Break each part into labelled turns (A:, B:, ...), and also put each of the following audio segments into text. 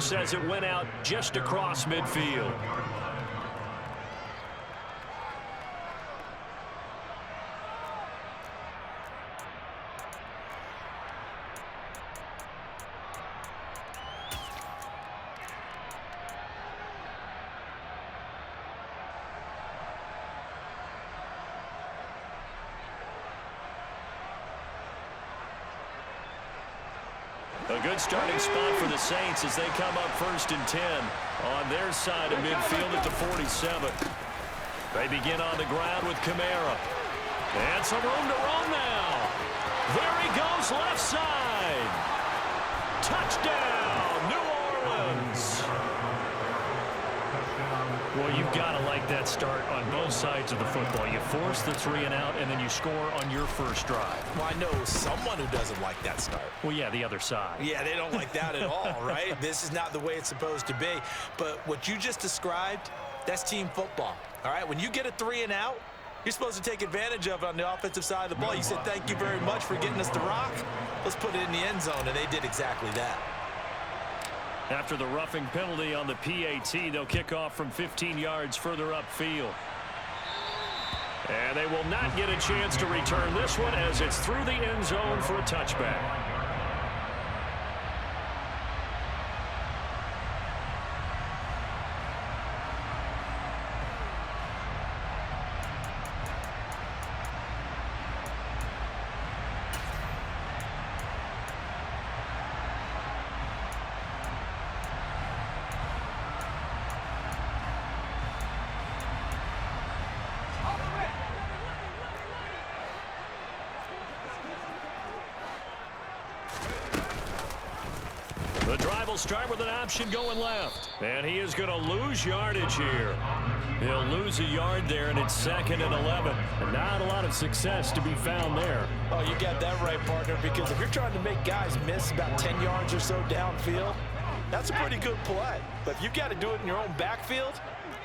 A: Says it went out just across midfield. A good starting spot for the Saints as they come up 1st and 10 on their side of midfield at the 47. They begin on the ground with Kamara. And some room to run now. There he goes, left side. Touchdown, New Orleans. Well, you've got to like that start on both sides of the football. You force the 3 and out, and then you score on your first drive.
B: Well, I know someone who doesn't like that start.
A: Well, yeah, the other side.
B: Yeah, they don't like that at all, right? This is not the way it's supposed to be. But what you just described, that's team football, all right? When you get a 3 and out, you're supposed to take advantage of it on the offensive side of the ball. You said, thank you very much for getting us the rock. Let's put it in the end zone, and they did exactly that.
A: After the roughing penalty on the PAT, they'll kick off from 15 yards further upfield. And they will not get a chance to return this one as it's through the end zone for a touchback. The drive will start with an option going left. And he is going to lose yardage here. He'll lose a yard there, and it's 2nd and 11. And not a lot of success to be found there.
B: Oh, you got that right, partner, because if you're trying to make guys miss about 10 yards or so downfield, that's a pretty good play. But if you've got to do it in your own backfield,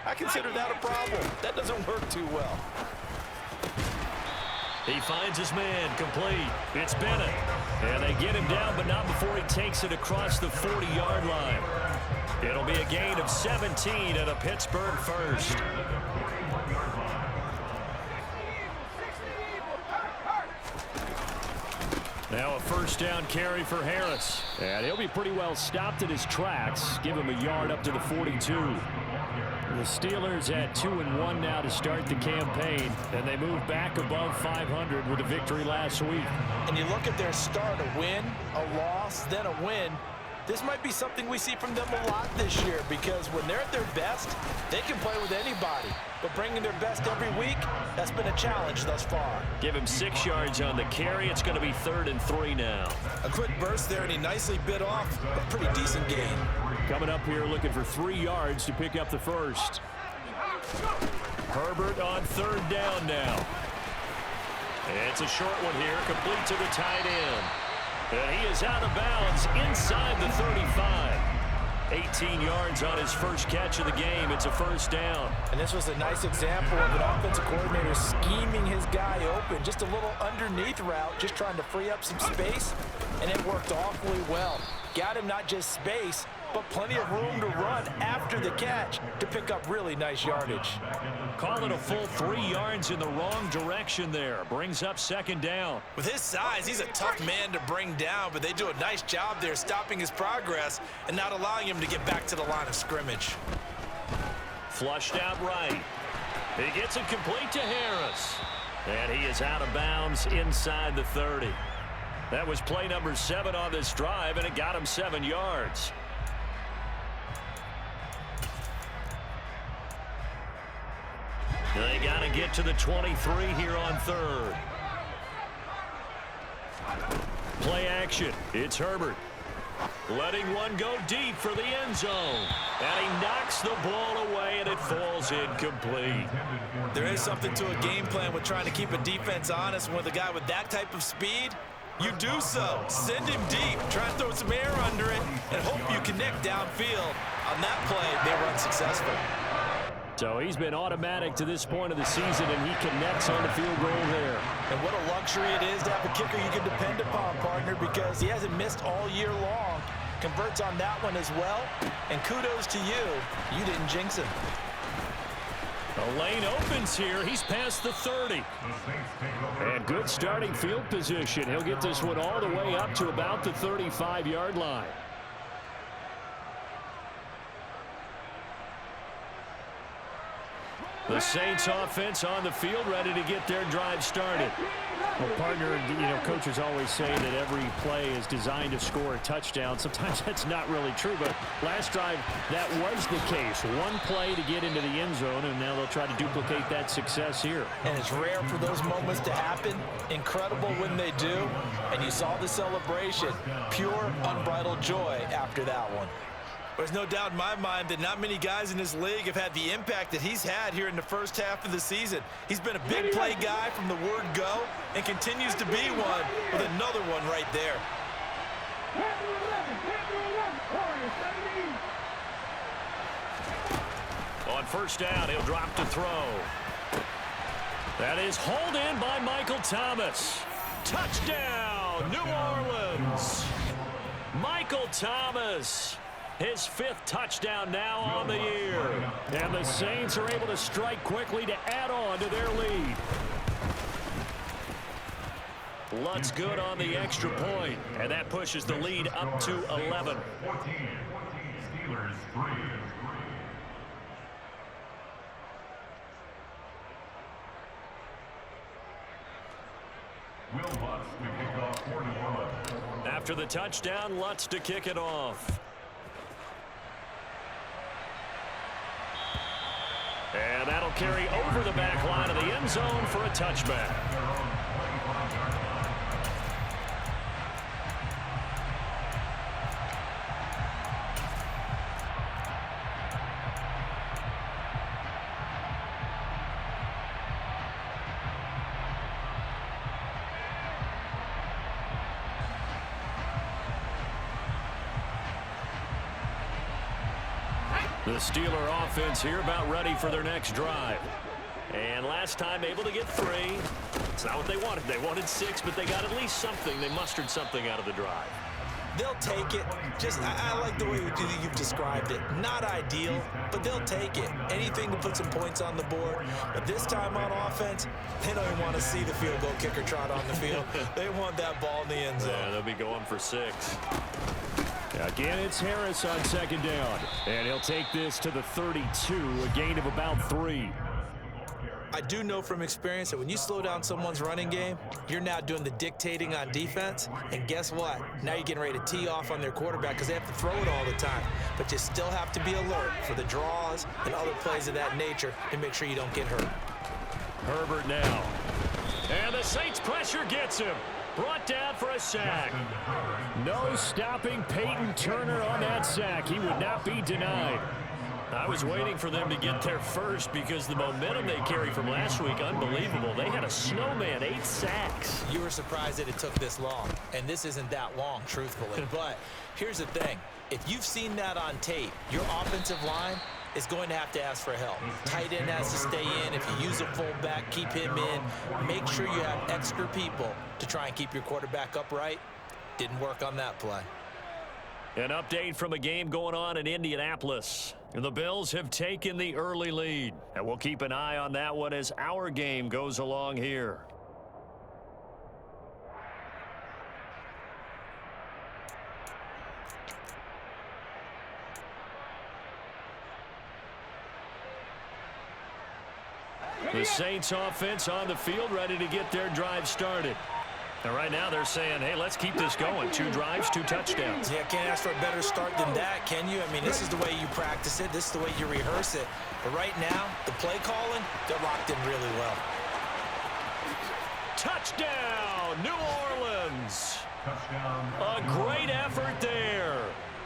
B: I consider that a problem. That doesn't work too well.
A: He finds his man, complete. It's Bennett. And they get him down, but not before he takes it across the 40-yard line. It'll be a gain of 17 and a Pittsburgh first. Now a first down carry for Harris. And he'll be pretty well stopped at his tracks. Give him a yard up to the 42. The Steelers at 2-1 now to start the campaign, and they move back above 500 with a victory last week.
B: And you look at their start, a win, a loss, then a win. This might be something we see from them a lot this year because when they're at their best, they can play with anybody. But bringing their best every week, that's been a challenge thus far.
A: Give him 6 yards on the carry. It's going to be 3rd and 3 now.
B: A quick burst there, and he nicely bit off a pretty decent gain.
A: Coming up here looking for 3 yards to pick up the first. Herbert on 3rd down now. It's a short one here, complete to the tight end. And he is out of bounds inside the 35. 18 yards on his first catch of the game. It's a first down.
B: And this was a nice example of an offensive coordinator scheming his guy open. Just a little underneath route, just trying to free up some space, and it worked awfully well. Got him not just space, but plenty of room to run after the catch to pick up really nice yardage.
A: Call it a full 3 yards in the wrong direction there. Brings up 2nd down.
B: With his size, he's a tough man to bring down, but they do a nice job there stopping his progress and not allowing him to get back to the line of scrimmage.
A: Flushed out right. He gets it complete to Harris. And he is out of bounds inside the 30. That was play number 7 on this drive, and it got him 7 yards. They got to get to the 23 here on 3rd. Play action. It's Herbert. Letting one go deep for the end zone. And he knocks the ball away, and it falls incomplete.
B: There is something to a game plan with trying to keep a defense honest. With a guy with that type of speed, you do so. Send him deep. Try and throw some air under it and hope you connect downfield. On that play, they were unsuccessful.
A: So he's been automatic to this point of the season, and he connects on the field goal there.
B: And what a luxury it is to have a kicker you can depend upon, partner, because he hasn't missed all year long. converts on that one as well. And kudos to you. You didn't jinx him.
A: The lane opens here. He's past the 30. And good starting field position. He'll get this one all the way up to about the 35-yard line. The Saints offense on the field, ready to get their drive started.
C: Well, partner, coaches always say that every play is designed to score a touchdown. Sometimes that's not really true, but last drive, that was the case. One play to get into the end zone, and now they'll try to duplicate that success here.
B: And it's rare for those moments to happen. Incredible when they do. And you saw the celebration. Pure, unbridled joy after that one. There's no doubt in my mind that not many guys in this league have had the impact that he's had here in the first half of the season. He's been a big play guy from the word go and continues to be one with another one right there.
A: On first down, he'll drop to throw. That is hauled in by Michael Thomas. Touchdown, New Orleans. Michael Thomas. His 5th touchdown now on the year. And the Saints are able to strike quickly to add on to their lead. Lutz good on the extra point, and that pushes the lead up to 11. After the touchdown, Lutz to kick it off. And that'll carry over the back line of the end zone for a touchback. The Steeler offense here about ready for their next drive. And last time able to get 3. It's not what they wanted. They wanted 6, but they got at least something. They mustered something out of the drive.
B: They'll take it. I like the way you've described it. Not ideal, but they'll take it. Anything to put some points on the board. But this time on offense, they don't even want to see the field goal kicker trot on the field. They want that ball in the end zone.
A: Yeah, they'll be going for 6.
C: Again, it's Harris on second down. And he'll take this to the 32, a gain of about 3.
B: I do know from experience that when you slow down someone's running game, you're now doing the dictating on defense. And guess what? Now you're getting ready to tee off on their quarterback because they have to throw it all the time. But you still have to be alert for the draws and other plays of that nature to make sure you don't get hurt.
A: Herbert now. And the Saints pressure gets him. Brought down for a sack.
C: No stopping Peyton Turner on that sack. He would not be denied.
A: I was waiting for them to get there first because the momentum they carry from last week, unbelievable. They had a snowman, 8 sacks.
B: You were surprised that it took this long, and this isn't that long, truthfully. But here's the thing. If you've seen that on tape, your offensive line is going to have to ask for help. Tight end has to stay in. If you use a fullback, keep him in. Make sure you have extra people to try and keep your quarterback upright. Didn't work on that play.
A: An update from a game going on in Indianapolis. The Bills have taken the early lead, and we'll keep an eye on that one as our game goes along here. The Saints offense on the field ready to get their drive started. And right now they're saying, hey, let's keep this going. 2 drives, 2 touchdowns.
B: Yeah, can't ask for a better start than that, can you? I mean, this is the way you practice it. This is the way you rehearse it. But right now, the play calling, they're locked in really well.
A: Touchdown, New Orleans. A great effort there.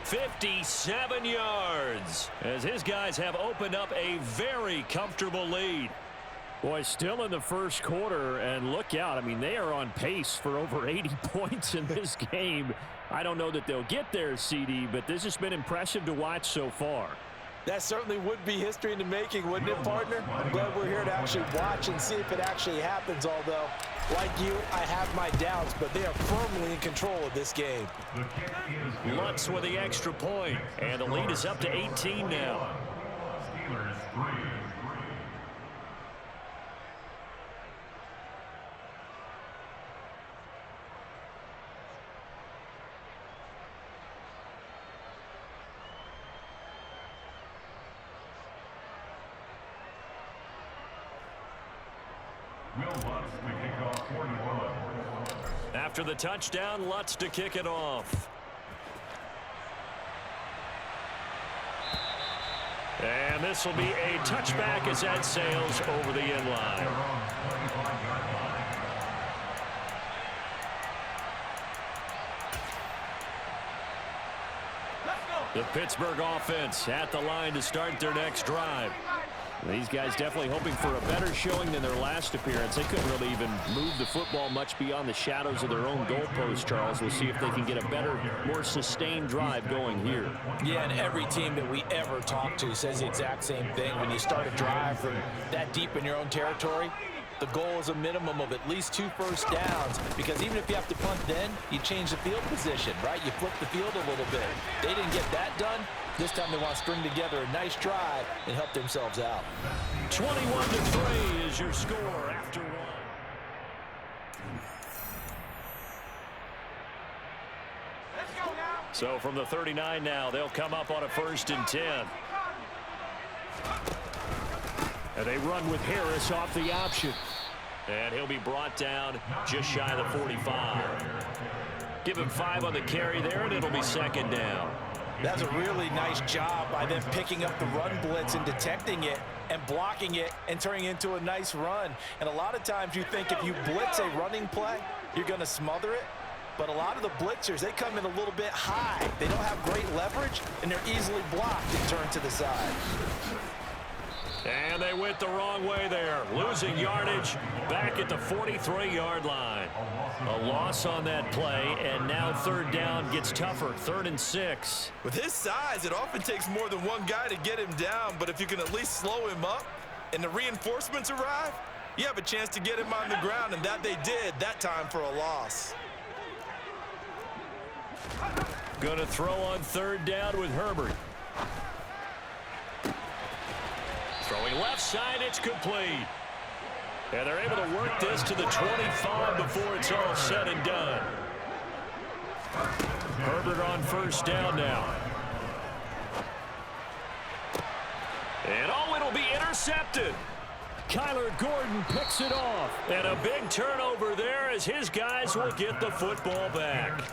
A: 57 yards as his guys have opened up a very comfortable lead.
C: Boy, still in the first quarter, and look out. I mean, they are on pace for over 80 points in this game. I don't know that they'll get there, CD, but this has been impressive to watch so far.
B: That certainly would be history in the making, wouldn't it, partner? I'm glad we're here to actually watch and see if it actually happens, although Like you, I have my doubts, but they are firmly in control of this game.
A: Lutz with the extra point, and the lead is up to 18 now.
D: Steelers 3. Will Lutz to kick off 41.
A: After the touchdown, Lutz to kick it off. And this will be a touchback as that sails over the end line. The Pittsburgh offense at the line to start their next drive.
C: These guys definitely hoping for a better showing than their last appearance. They couldn't really even move the football much beyond the shadows of their own goalpost, Charles. We'll see if they can get a better, more sustained drive going here.
B: Yeah, and every team that we ever talk to says the exact same thing. When you start a drive from that deep in your own territory, the goal is a minimum of at least 2 first downs, because even if you have to punt then, you change the field position, right? You flip the field a little bit. They didn't get that done. This time they want to string together a nice drive and help themselves out.
A: 21-3 is your score after one. So from the 39 now, they'll come up on a 1st and 10. And they run with Harris off the option. And he'll be brought down just shy of the 45. Give him 5 on the carry there, and it'll be 2nd down.
B: That's a really nice job by them picking up the run blitz and detecting it and blocking it and turning it into a nice run. And a lot of times you think if you blitz a running play, you're going to smother it. But a lot of the blitzers, they come in a little bit high. They don't have great leverage, and they're easily blocked and turned to the side.
A: And they went the wrong way there, losing yardage back at the 43-yard line. A loss on that play, and now 3rd down gets tougher, 3rd and 6.
E: With his size, it often takes more than one guy to get him down, but if you can at least slow him up and the reinforcements arrive, you have a chance to get him on the ground, and that they did that time for a loss.
A: Going to throw on 3rd down with Herbert. Throwing left side, it's complete. And they're able to work this to the 25 before it's all said and done. Herbert on 1st down now. And it'll be intercepted. Kyler Gordon picks it off. And a big turnover there as his guys will get the football back.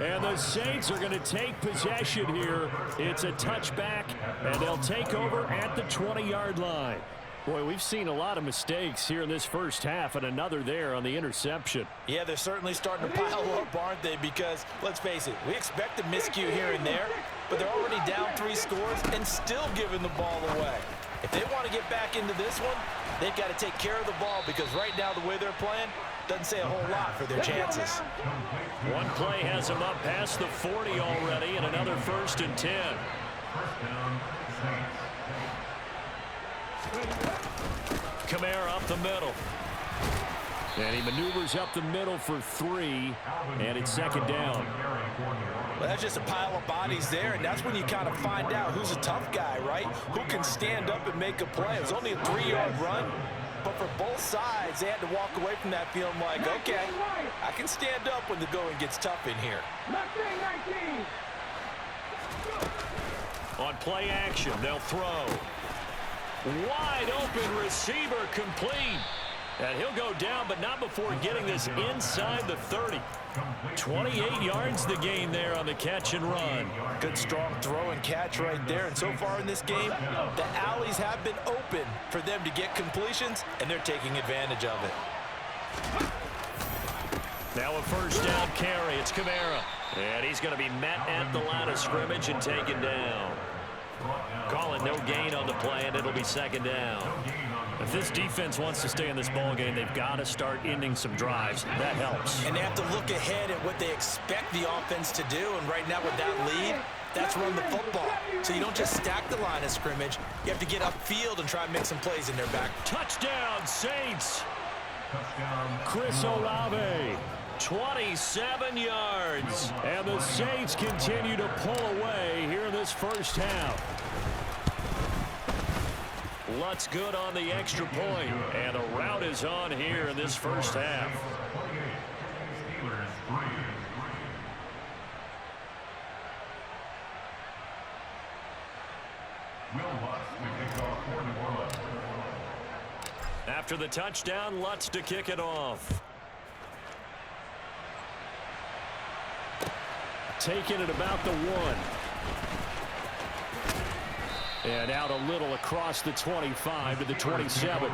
A: And the Saints are going to take possession here. It's a touchback, and they'll take over at the 20-yard line. Boy, we've seen a lot of mistakes here in this first half, and another there on the interception.
B: Yeah, they're certainly starting to pile up, aren't they? Because, let's face it, we expect a miscue here and there, but they're already down 3 scores and still giving the ball away. If they want to get back into this one, they've got to take care of the ball, because right now the way they're playing doesn't say a whole lot for their chances.
A: One play has them up past the 40 already, and another 1st and 10. Kamara up the middle. And he maneuvers up the middle for 3, and it's 2nd down.
B: Well, that's just a pile of bodies there, and that's when you kind of find out who's a tough guy, right? Who can stand up and make a play. It was only a 3-yard run, but for both sides, they had to walk away from that feeling like, okay, I can stand up when the going gets tough in here.
A: On play action, they'll throw. Wide open receiver complete. And he'll go down, but not before getting this inside the 30. 28 yards the gain there on the catch and run.
B: Good strong throw and catch right there. And so far in this game, the alleys have been open for them to get completions, and they're taking advantage of it.
A: Now a 1st down carry. It's Kamara. And he's going to be met at the line of scrimmage and taken down. Calling no gain on the play, and it'll be 2nd down. If this defense wants to stay in this ball game, they've got to start ending some drives. That helps.
B: And they have to look ahead at what they expect the offense to do. And right now with that lead, that's run the football. So you don't just stack the line of scrimmage. You have to get upfield and try and make some plays in their back.
A: Touchdown, Saints.
C: Chris Olave.
A: 27 yards.
C: And the Saints continue to pull away here in this first half.
A: Lutz good on the extra point, and a rout is on here in this first half. After the touchdown, Lutz to kick it off.
C: Taking it about the 1. And out a little across the 25 to the 27.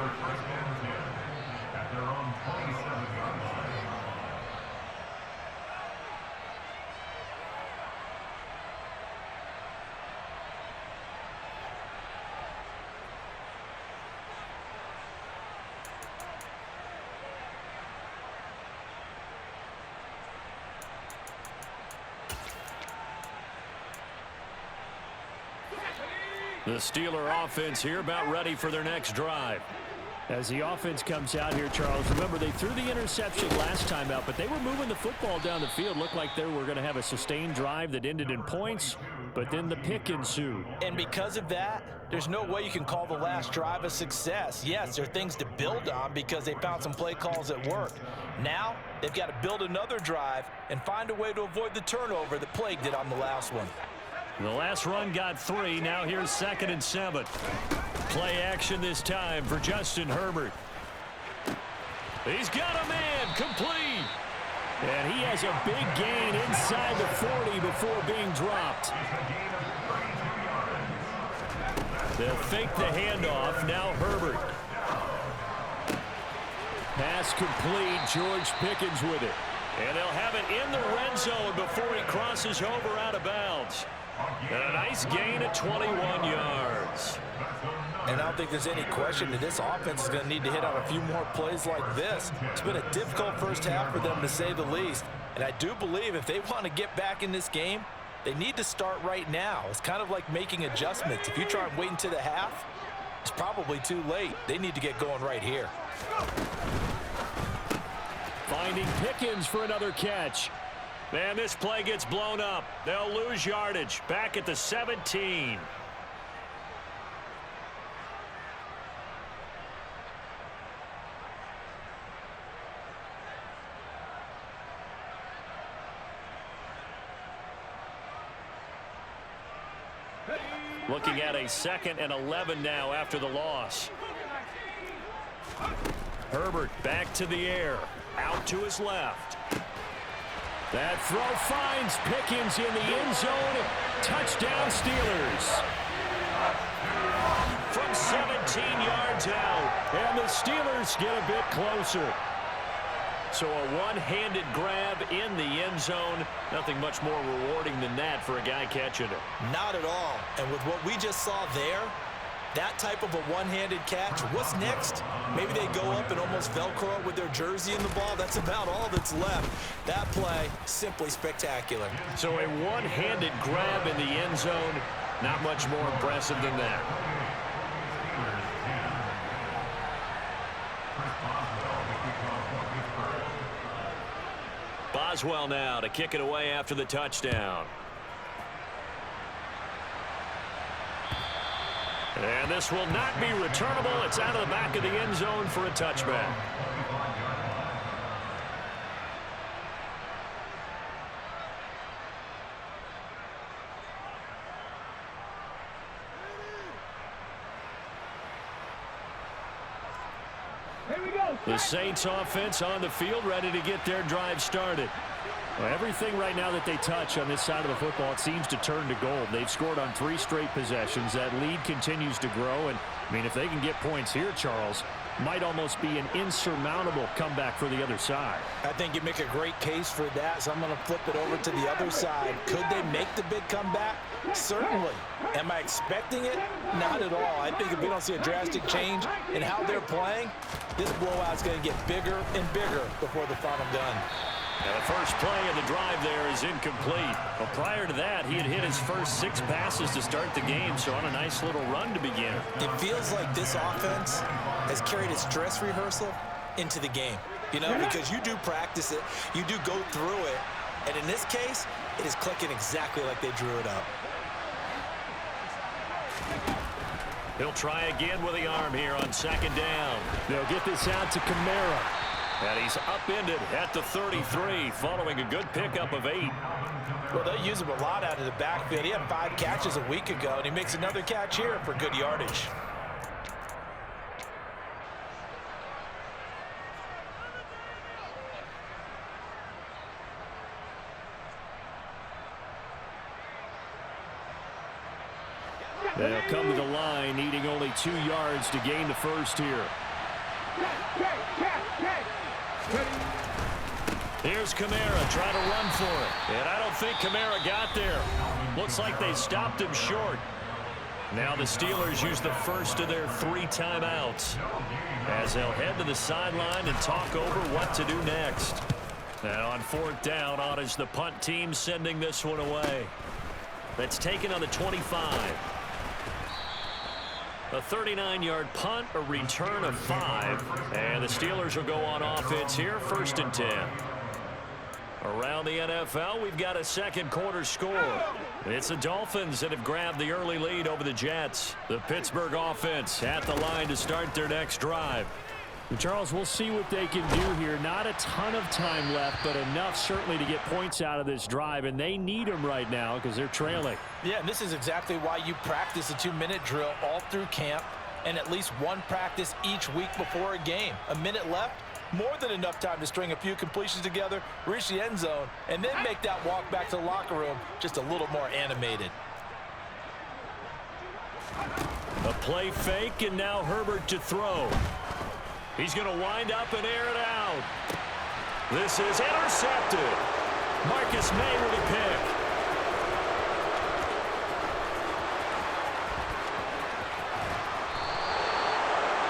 A: The Steeler offense here about ready for their next drive.
C: As the offense comes out here, Charles, remember they threw the interception last time out, but they were moving the football down the field. Looked like they were going to have a sustained drive that ended in points, but then the pick ensued.
B: And because of that, there's no way you can call the last drive a success. Yes, there are things to build on because they found some play calls that worked. Now, they've got to build another drive and find a way to avoid the turnover that plagued it on the last one.
A: The last run got 3. Now here's 2nd and 7. Play action this time for Justin Herbert. He's got a man complete.
C: And he has a big gain inside the 40 before being dropped.
A: They'll fake the handoff. Now Herbert.
C: Pass complete. George Pickens with it.
A: And they'll have it in the red zone before he crosses over out of bounds. And a nice gain of 21 yards.
B: And I don't think there's any question that this offense is going to need to hit on a few more plays like this. It's been a difficult first half for them, to say the least. And I do believe if they want to get back in this game, they need to start right now. It's kind of like making adjustments. If you try and wait until the half, it's probably too late. They need to get going right here.
C: Finding Pickens for another catch.
A: Man, this play gets blown up. They'll lose yardage. Back at the 17. Looking at a 2nd and 11 now after the loss. Herbert back to the air. Out to his left.
C: That throw finds Pickens in the end zone. Touchdown, Steelers.
A: From 17 yards out.
C: And the Steelers get a bit closer.
A: So a one-handed grab in the end zone. Nothing much more rewarding than that for a guy catching it.
B: Not at all. And with what we just saw there, that type of a one-handed catch, what's next? Maybe they go up and almost Velcro it with their jersey in the ball. That's about all that's left. That play, simply spectacular.
A: So a one-handed grab in the end zone, not much more impressive than that. Boswell now to kick it away after the touchdown. And this will not be returnable. It's out of the back of the end zone for a touchback. The Saints offense on the field, ready to get their drive started.
C: Well, everything right now that they touch on this side of the football, it seems to turn to gold. They've scored on 3 straight possessions. That lead continues to grow. And, I mean, if they can get points here, Charles, might almost be an insurmountable comeback for the other side.
B: I think you make a great case for that, so I'm going to flip it over to the other side. Could they make the big comeback? Certainly. Am I expecting it? Not at all. I think if we don't see a drastic change in how they're playing, this blowout's going to get bigger and bigger before the final gun.
A: And the first play of the drive there is incomplete. Well, prior to that, he had hit his first 6 passes to start the game, so on a nice little run to begin.
B: It feels like this offense has carried its dress rehearsal into the game, you know, because you do practice it, you do go through it, and in this case, it is clicking exactly like they drew it up.
A: He'll try again with the arm here on second down.
C: They'll get this out to Kamara.
A: And he's upended at the 33 following a good pickup of 8.
B: Well, they use him a lot out of the backfield. He had 5 catches a week ago, and he makes another catch here for good yardage.
C: They'll come to the line, needing only 2 yards to gain the first here.
A: Here's Kamara trying to run for it. And I don't think Kamara got there. Looks like they stopped him short. Now the Steelers use the first of their 3 timeouts as they'll head to the sideline and talk over what to do next. And on 4th down, on is the punt team sending this one away. That's taken on the 25. A 39-yard punt, a return of 5. And the Steelers will go on offense here, 1st and 10. Around the NFL, we've got a second quarter score. It's the Dolphins that have grabbed the early lead over the Jets. The Pittsburgh offense at the line to start their next drive.
C: And Charles, we'll see what they can do here. Not a ton of time left, but enough certainly to get points out of this drive, and they need them right now because they're trailing.
B: Yeah, and this is exactly why you practice a 2-minute drill all through camp and at least one practice each week before a game. A minute left, more than enough time to string a few completions together, reach the end zone, and then make that walk back to the locker room just a little more animated.
A: A play fake, and now Herbert to throw. He's going to wind up and air it out. This is intercepted. Marcus May with a pick.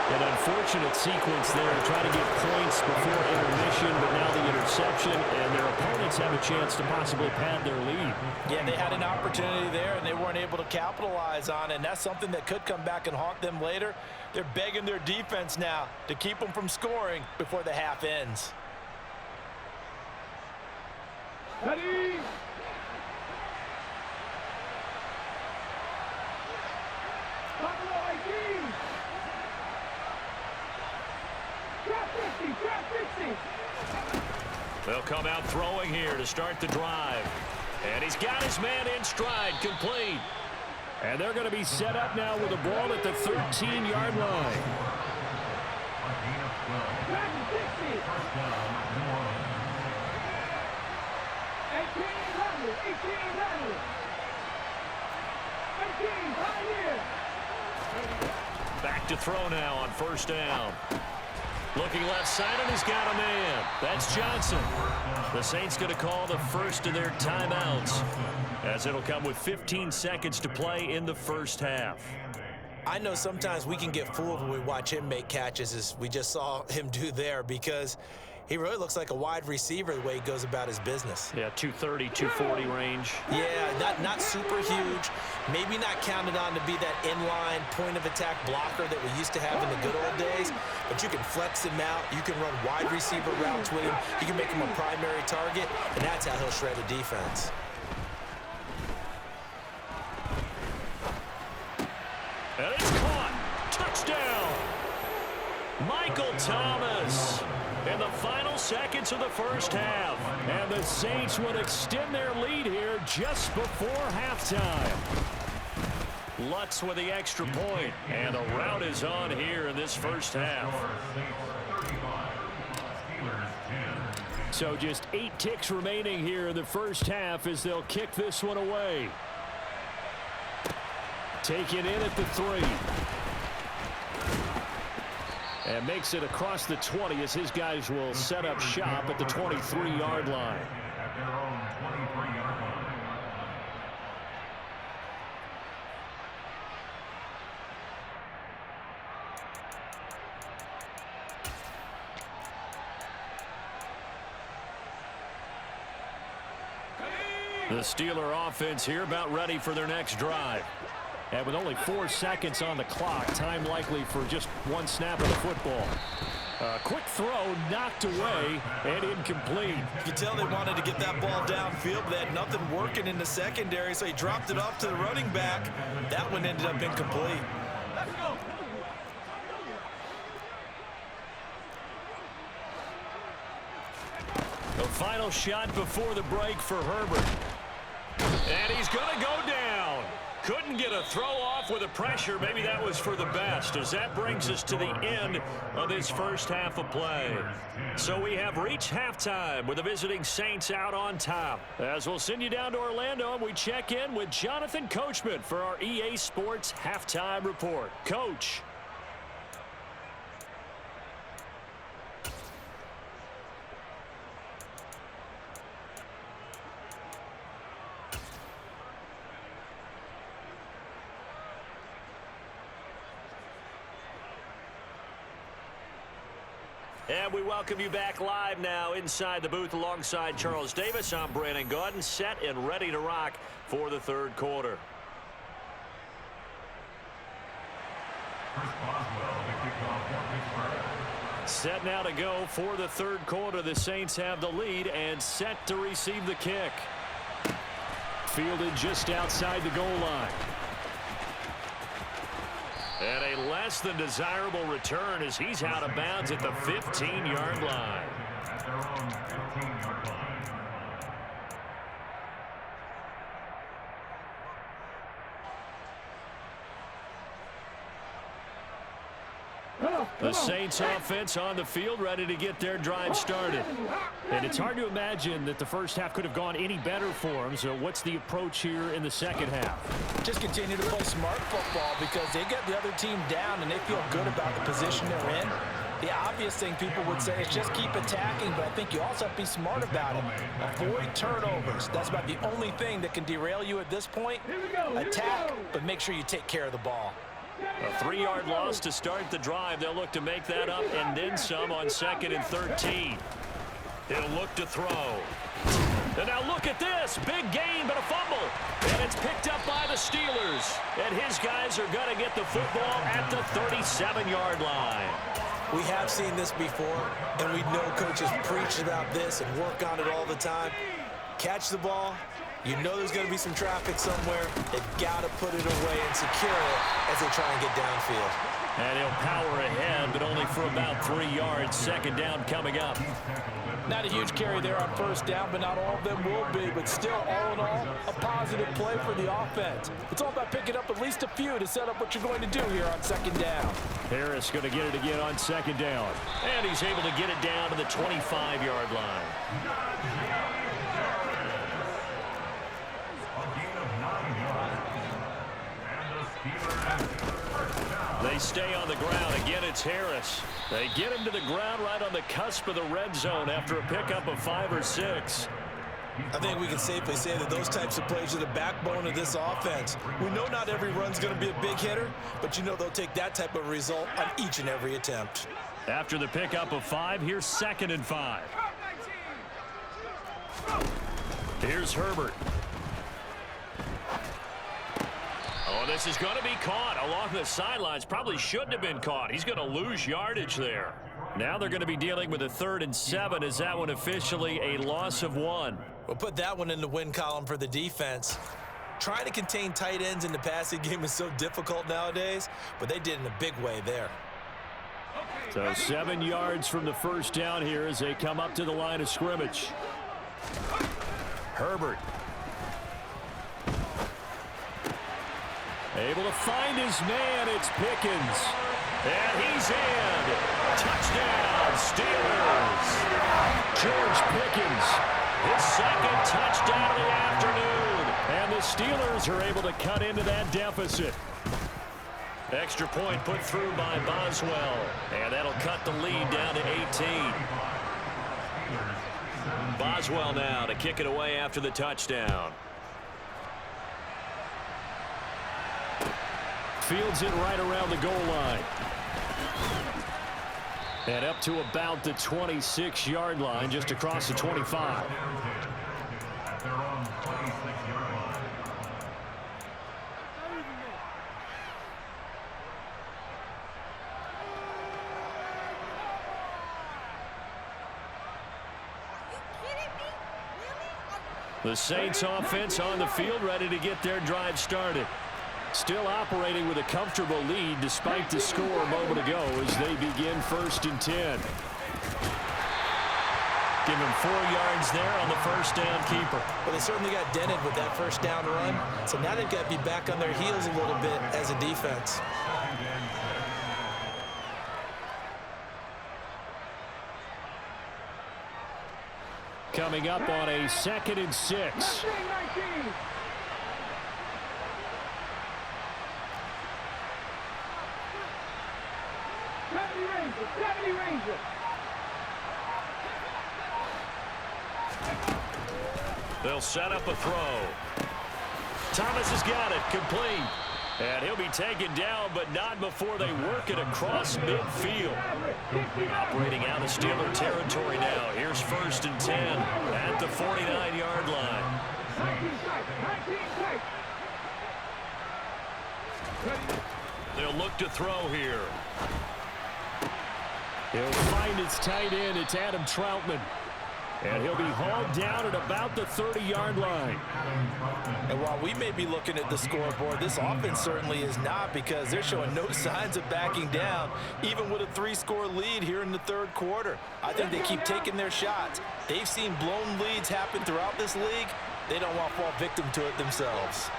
C: An unfortunate sequence there, trying to get points before intermission, but now the interception, and their opponents have a chance to possibly pad their lead.
B: Yeah, they had an opportunity there, and they weren't able to capitalize on it, and that's something that could come back and haunt them later. They're begging their defense now to keep them from scoring before the half ends.
F: Ready?
A: They'll come out throwing here to start the drive. And he's got his man in stride, complete.
C: And they're going to be set up now with the ball at the 13-yard line.
A: Back to throw now on 1st down. Looking left side, and he's got a man. That's Johnson. The Saints going to call the first of their timeouts, as it'll come with 15 seconds to play in the first half.
B: I know sometimes we can get fooled when we watch him make catches, as we just saw him do there, because he really looks like a wide receiver the way he goes about his business.
C: Yeah, 230, 240 range.
B: Yeah, not super huge. Maybe not counted on to be that inline point-of-attack blocker that we used to have in the good old days, but you can flex him out. You can run wide receiver routes with him. You can make him a primary target, and that's how he'll shred a defense.
A: And it's caught. Touchdown. Michael Thomas in the final seconds of the first half.
C: And the Saints would extend their lead here just before halftime.
A: Lutz with the extra point. And the rout is on here in this first half.
C: So just 8 ticks remaining here in the first half as they'll kick this one away. Take it in at the 3. And makes it across the 20 as his guys will set up shop at the 23-yard line.
A: The Steeler offense here about ready for their next drive.
C: And with only 4 seconds on the clock, time likely for just one snap of the football. Quick throw, knocked away, and incomplete.
B: You can tell they wanted to get that ball downfield, but they had nothing working in the secondary, so he dropped it off to the running back. That one ended up incomplete.
A: The final shot before the break for Herbert. And he's going to go down. Couldn't get a throw off with the pressure. Maybe that was for the best, as that brings us to the end of this first half of play. So we have reached halftime with the visiting Saints out on top. As we'll send you down to Orlando, and we check in with Jonathan Coachman for our EA Sports Halftime Report. Coach. And we welcome you back live now inside the booth alongside Charles Davis. I'm Brandon Gaudin, set and ready to rock for the third quarter. Set now to go for the third quarter. The Saints have the lead and set to receive the kick.
C: Fielded just outside the goal line.
A: And a less than desirable return as he's out of bounds at the 15-yard line.
D: At their own 15-yard line.
A: The Saints offense on the field, ready to get their drive started.
C: And it's hard to imagine that the first half could have gone any better for them. So what's the approach here in the second half?
B: Just continue to play smart football because they get the other team down and they feel good about the position they're in. The obvious thing people would say is just keep attacking, but I think you also have to be smart about it. Avoid turnovers. That's about the only thing that can derail you at this point. Attack, but make sure you take care of the ball.
A: A 3-yard loss to start the drive. They'll look to make that up and then some on 2nd and 13. He'll look to throw. And now look at this. Big gain, but a fumble. And it's picked up by the Steelers. And his guys are going to get the football at the 37-yard line.
B: We have seen this before, and we know coaches preach about this and work on it all the time. Catch the ball. You know there's going to be some traffic somewhere. They've got to put it away and secure it as they try and get downfield.
A: And he'll power ahead, but only for about 3 yards. Second down coming up.
B: Not a huge carry there on first down, but not all of them will be. But still, all in all, a positive play for the offense. It's all about picking up at least a few to set up what you're going to do here on second down.
C: Harris going to get it again on second down.
A: And he's able to get it down to the 25-yard line. They stay on the ground. Again, it's Harris. They get him to the ground right on the cusp of the red zone after a pickup of 5 or 6.
B: I think we can safely say that those types of plays are the backbone of this offense. We know not every run's going to be a big hitter, but you know they'll take that type of result on each and every attempt.
A: After the pickup of 5, here's 2nd and 5. Here's Herbert. Oh, this is going to be caught along the sidelines. Probably shouldn't have been caught. He's going to lose yardage there. Now they're going to be dealing with a 3rd and 7. Is that one officially a loss of 1?
B: We'll put that one in the win column for the defense. Trying to contain tight ends in the passing game is so difficult nowadays, but they did in a big way there.
C: So 7 yards from the first down here as they come up to the line of scrimmage.
A: Herbert.
C: Able to find his man. It's Pickens.
A: And he's in. Touchdown, Steelers.
C: George Pickens.
A: His 2nd touchdown of the afternoon.
C: And the Steelers are able to cut into that deficit.
A: Extra point put through by Boswell. And that'll cut the lead down to 18. Boswell now to kick it away after the touchdown.
C: Fields it right around the goal line. And up to about the 26-yard line, just across the 25.
D: At their own 26-yard line.
A: The Saints offense on the field, ready to get their drive started. Still operating with a comfortable lead despite the score a moment ago as they begin 1st and 10. Give him 4 yards there on the first down keeper.
B: Well, they certainly got dented with that first down run. So now they've got to be back on their heels a little bit as a defense.
C: Coming up on a 2nd and 6.
A: They'll set up a throw. Thomas has got it, complete. And he'll be taken down, but not before they work it across midfield. Operating out of Steeler territory now. Here's 1st and 10 at the 49-yard line. They'll look to throw here.
C: He'll find his tight end. It's Adam Troutman. And he'll be hauled down at about the 30-yard line.
B: And while we may be looking at the scoreboard, this offense certainly is not, because they're showing no signs of backing down, even with a 3-score lead here in the 3rd quarter. I think they keep taking their shots. They've seen blown leads happen throughout this league. They don't want to fall victim to it themselves.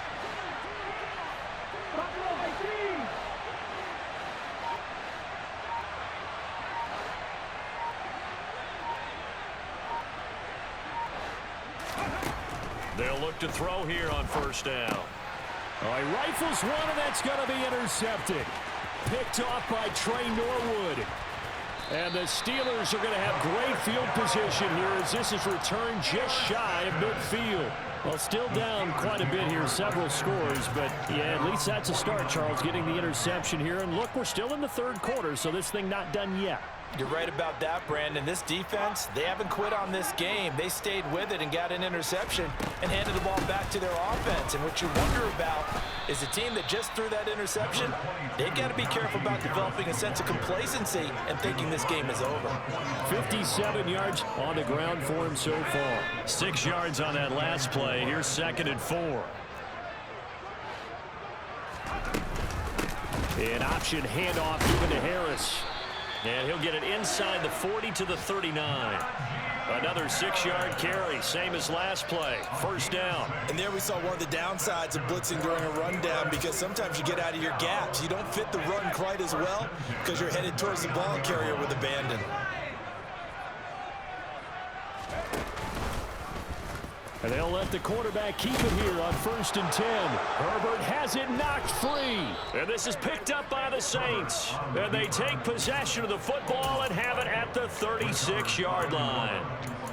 A: They'll look to throw here on 1st down.
C: Oh, he rifles one, and that's going to be intercepted. Picked off by Trey Norwood. And the Steelers are going to have great field position here as this is returned just shy of midfield. Well, still down quite a bit here, several scores, but yeah, at least that's a start, Charles, getting the interception here. And look, we're still in the 3rd quarter, so this thing not done yet.
B: You're right about that, Brandon. This defense, they haven't quit on this game. They stayed with it and got an interception and handed the ball back to their offense. And what you wonder about is a team that just threw that interception, they've got to be careful about developing a sense of complacency and thinking this game is over.
C: 57 yards on the ground for him so far.
A: 6 yards on that last play. Here's 2nd and 4.
C: An option handoff even to Harris.
A: And he'll get it inside the 40 to the 39. Another 6-yard carry, same as last play. 1st down.
B: And there we saw one of the downsides of blitzing during a rundown, because sometimes you get out of your gaps. You don't fit the run quite as well because you're headed towards the ball carrier with abandon.
C: And they'll let the quarterback keep it here on 1st and 10. Herbert has it knocked free.
A: And this is picked up by the Saints. And they take possession of the football and have it at the 36-yard line.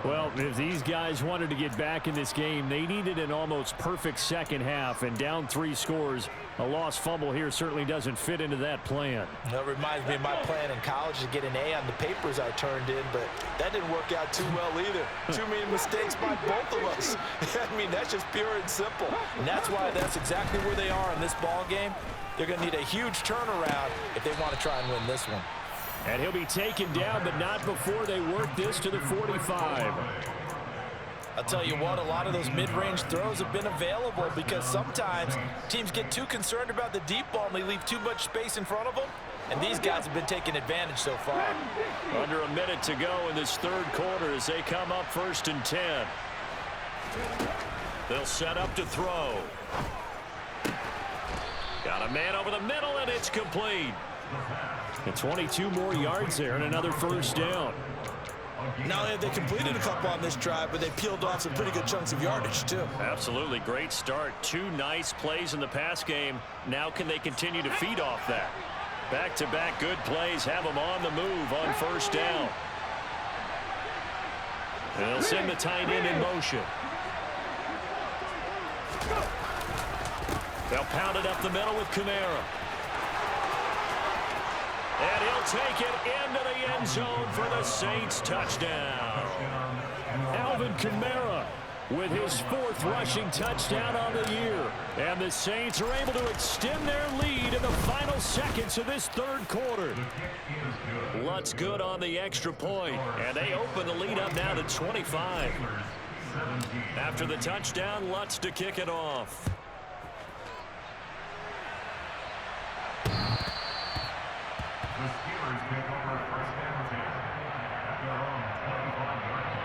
C: Well, if these guys wanted to get back in this game, they needed an almost perfect second half. And down 3 scores, a lost fumble here certainly doesn't fit into that plan.
B: That reminds me of my plan in college to get an A on the papers I turned in, but that didn't work out too well either. Too many mistakes by both of us. I mean, that's just pure and simple. And that's why that's exactly where they are in this ball game. They're going to need a huge turnaround if they want to try and win this one.
C: And he'll be taken down, but not before they work this to the 45.
B: I'll tell you what, a lot of those mid-range throws have been available because sometimes teams get too concerned about the deep ball and they leave too much space in front of them. And these guys have been taking advantage so far.
A: Under a minute to go in this 3rd quarter as they come up 1st and 10. They'll set up to throw. Got a man over the middle, and it's complete.
C: And 22 more yards there and another 1st down.
B: Not only have they completed a couple on this drive, but they peeled off some pretty good chunks of yardage, too.
A: Absolutely. Great start. 2 nice plays in the pass game. Now can they continue to feed off that? Back-to-back good plays have them on the move on 1st down. And they'll send the tight end in motion. They'll pound it up the middle with Kamara. And he'll take it into the end zone for the Saints touchdown.
C: Alvin Kamara with his 4th rushing touchdown on the year. And the Saints are able to extend their lead in the final seconds of this 3rd quarter.
A: Lutz good on the extra point. And they open the lead up now to 25. After the touchdown, Lutz to kick it off.
D: The Steelers take over first and 10 at their own 25-yard line.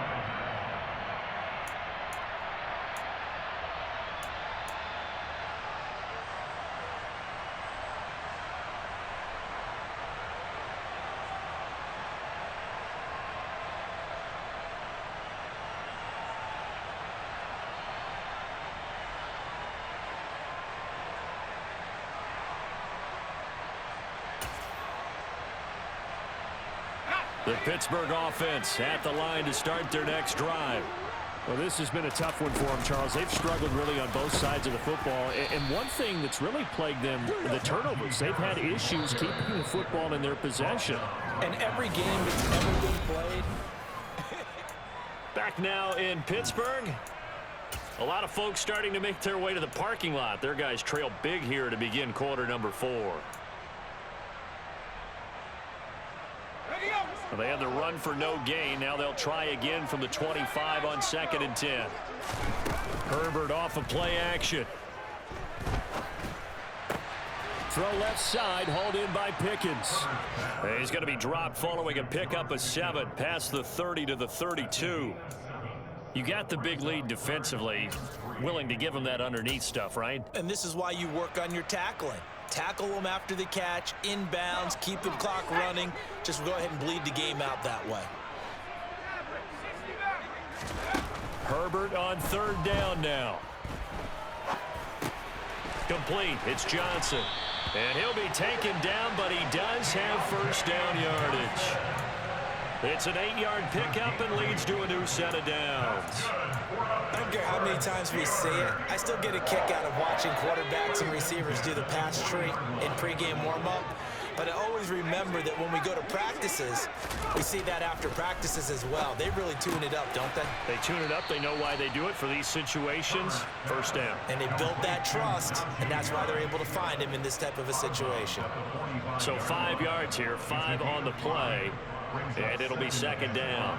A: The Pittsburgh offense at the line to start their next drive.
C: Well, this has been a tough one for them, Charles. They've struggled really on both sides of the football. And one thing that's really plagued them, the turnovers. They've had issues keeping the football in their possession.
B: And every game that's ever been played.
A: Back now in Pittsburgh. A lot of folks starting to make their way to the parking lot. Their guys trail big here to begin quarter number 4. They had the run for no gain. Now they'll try again from the 25 on 2nd and 10. Herbert off of play action.
C: Throw left side, hauled in by Pickens.
A: He's going to be dropped following a pickup of 7 past the 30 to the 32. You got the big lead defensively. Willing to give him that underneath stuff, right?
B: And this is why you work on your tackling. Tackle them after the catch, inbounds, keep the clock running. Just go ahead and bleed the game out that way.
A: Herbert on 3rd down now. Complete. It's Johnson. And he'll be taken down, but he does have first down yardage. It's an 8-yard pickup and leads to a new set of downs.
B: I don't care how many times we say it, I still get a kick out of watching quarterbacks and receivers do the pass tree in pregame warm-up. But I always remember that when we go to practices, we see that after practices as well. They really tune it up, don't they?
A: They tune it up. They know why they do it for these situations. First down.
B: And they build that trust, and that's why they're able to find him in this type of a situation.
A: So 5 yards here, 5 on the play, and it'll be 2nd down.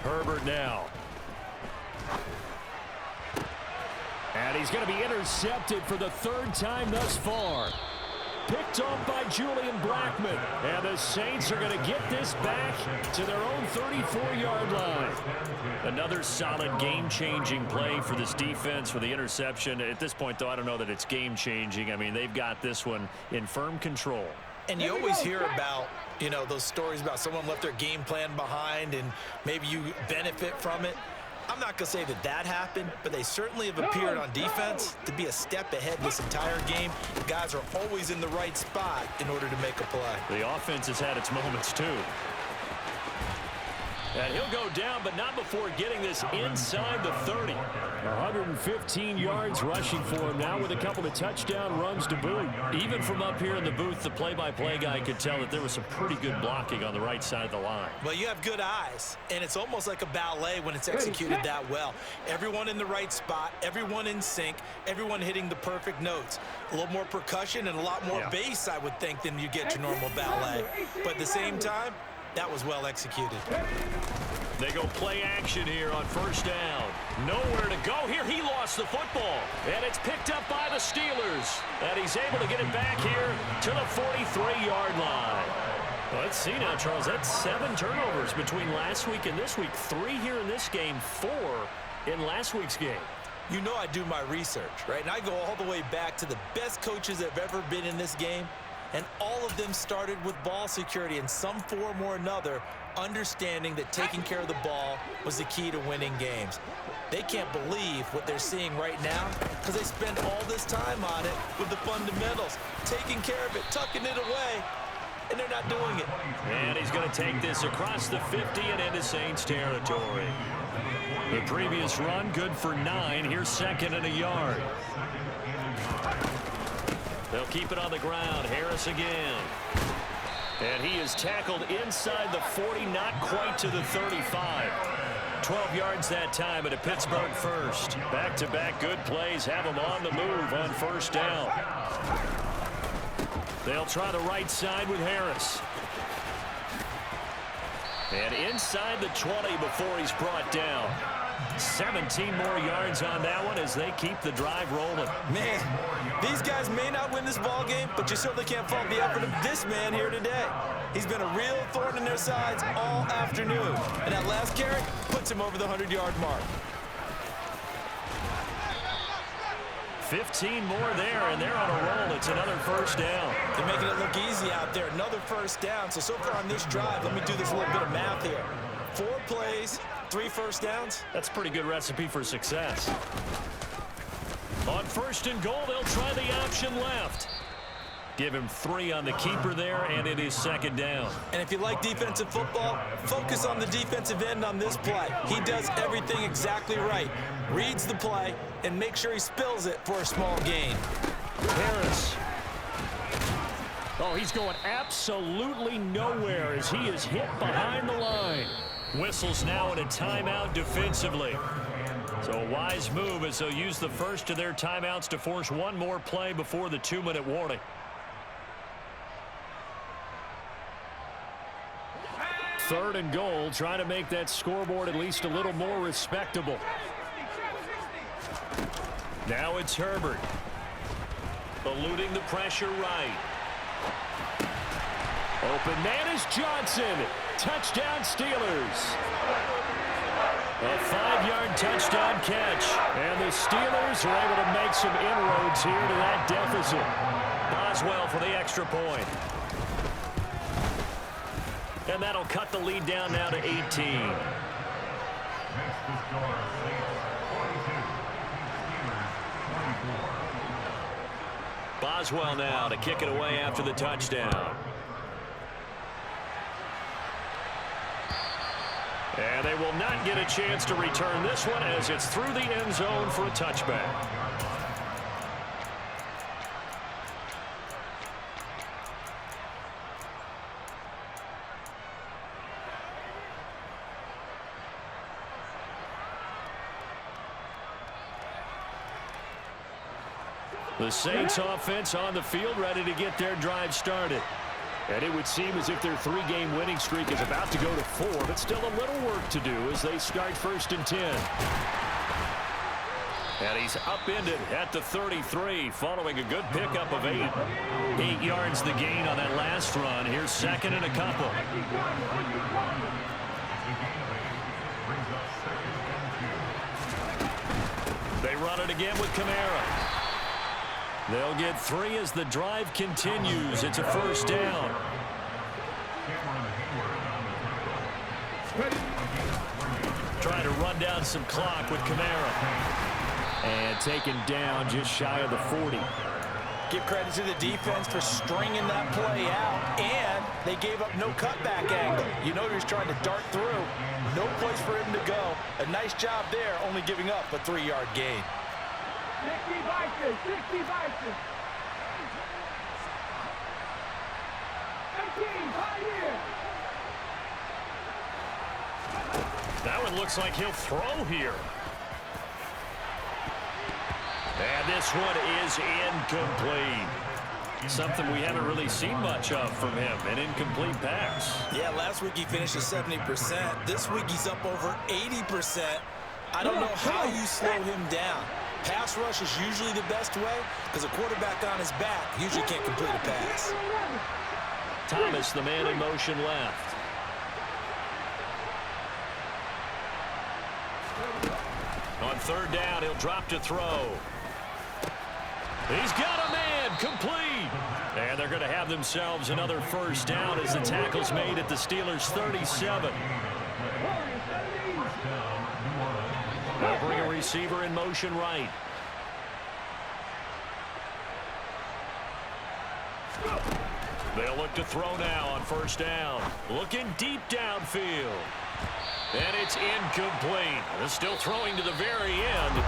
A: Herbert now.
C: And he's going to be intercepted for the 3rd time thus far. Picked off by Julian Blackmon. And the Saints are going to get this back to their own 34-yard line.
A: Another solid game-changing play for this defense for the interception. At this point, though, I don't know that it's game-changing. I mean, they've got this one in firm control.
B: And you always hear about, you know, those stories about someone left their game plan behind and maybe you benefit from it. I'm not going to say that that happened, but they certainly have appeared on defense to be a step ahead this entire game. The guys are always in the right spot in order to make a play.
A: The offense has had its moments, too. And he'll go down, but not before getting this inside the 30.
C: 115 yards rushing for him now with a couple of touchdown runs to boot.
A: Even from up here in the booth, the play-by-play guy could tell that there was some pretty good blocking on the right side of the line.
B: Well, you have good eyes, and it's almost like a ballet when it's executed that well. Everyone in the right spot, everyone in sync, everyone hitting the perfect notes. A little more percussion and a lot more bass, I would think, than you get your normal ballet. But at the same time, that was well executed.
A: They go play action here on 1st down. Nowhere to go here. He lost the football. And it's picked up by the Steelers. And he's able to get it back here to the 43-yard line. Well, let's see now, Charles. That's 7 turnovers between last week and this week. 3 here in this game, 4 in last week's game.
B: You know I do my research, right? And I go all the way back to the best coaches that have ever been in this game. And all of them started with ball security in some form or another, understanding that taking care of the ball was the key to winning games. They can't believe what they're seeing right now because they spend all this time on it with the fundamentals, taking care of it, tucking it away, and they're not doing it.
A: And he's going to take this across the 50 and into Saints territory. The previous run, good for 9. Here's 2nd and a yard. They'll keep it on the ground. Harris again. And he is tackled inside the 40, not quite to the 35. 12 yards that time at a Pittsburgh first. Back-to-back good plays have him on the move on 1st down. They'll try the right side with Harris. And inside the 20 before he's brought down. 17 more yards on that one as they keep the drive rolling.
B: Man, these guys may not win this ball game, but you certainly can't fault the effort of this man here today. He's been a real thorn in their sides all afternoon. And that last carry puts him over the 100-yard mark.
A: 15 more there, and they're on a roll. It's another first down.
B: They're making it look easy out there. Another first down. So far on this drive, let me do this little bit of math here. 4 plays, 3 first downs.
A: That's a pretty good recipe for success. On first and goal, they'll try the option left. Give him 3 on the keeper there, and it is second down.
B: And if you like defensive football, focus on the defensive end on this play. He does everything exactly right. Reads the play and makes sure he spills it for a small gain.
A: Harris.
C: Oh, he's going absolutely nowhere as he is hit behind the line.
A: Whistles now in a timeout defensively. So a wise move as they'll use the first of their timeouts to force one more play before the 2-minute warning.
C: Third and goal, trying to make that scoreboard at least a little more respectable.
A: Now it's Herbert. Eluding the pressure right.
C: Open man is Johnson. Touchdown Steelers.
A: A 5-yard touchdown catch.
C: And the Steelers are able to make some inroads here to that deficit.
A: Boswell for the extra point. And that'll cut the lead down now to 18. Boswell now to kick it away after the touchdown. And they will not get a chance to return this one as it's through the end zone for a touchback. The Saints offense on the field ready to get their drive started.
C: And it would seem as if their 3-game winning streak is about to go to 4, but still a little work to do as they start first and 10.
A: And he's upended at the 33 following a good pickup of 8. 8 yards the gain on that last run. Here's second and a couple. They run it again with Kamara. They'll get 3 as the drive continues. It's a first down. Trying to run down some clock with Kamara.
C: And taken down just shy of the 40.
B: Give credit to the defense for stringing that play out, and they gave up no cutback angle. You know he was trying to dart through. No place for him to go. A nice job there, only giving up a 3-yard gain.
F: 60 Vikings, 60 Vikings. 18, Pioneer.
A: That one looks like he'll throw here. And this one is incomplete. Something we haven't really seen much of from him, an incomplete pass.
B: Yeah, last week he finished at 70%. This week he's up over 80%. I don't know how you slow him down. Pass rush is usually the best way because a quarterback on his back usually can't complete a pass.
A: Thomas, the man in motion left. On third down, he'll drop to throw. He's got a man, complete. And they're going to have themselves another first down as the tackle's made at the Steelers' 37. They'll bring a receiver in motion right. They'll look to throw now on first down. Looking deep downfield. And it's incomplete. They're still throwing to the very end.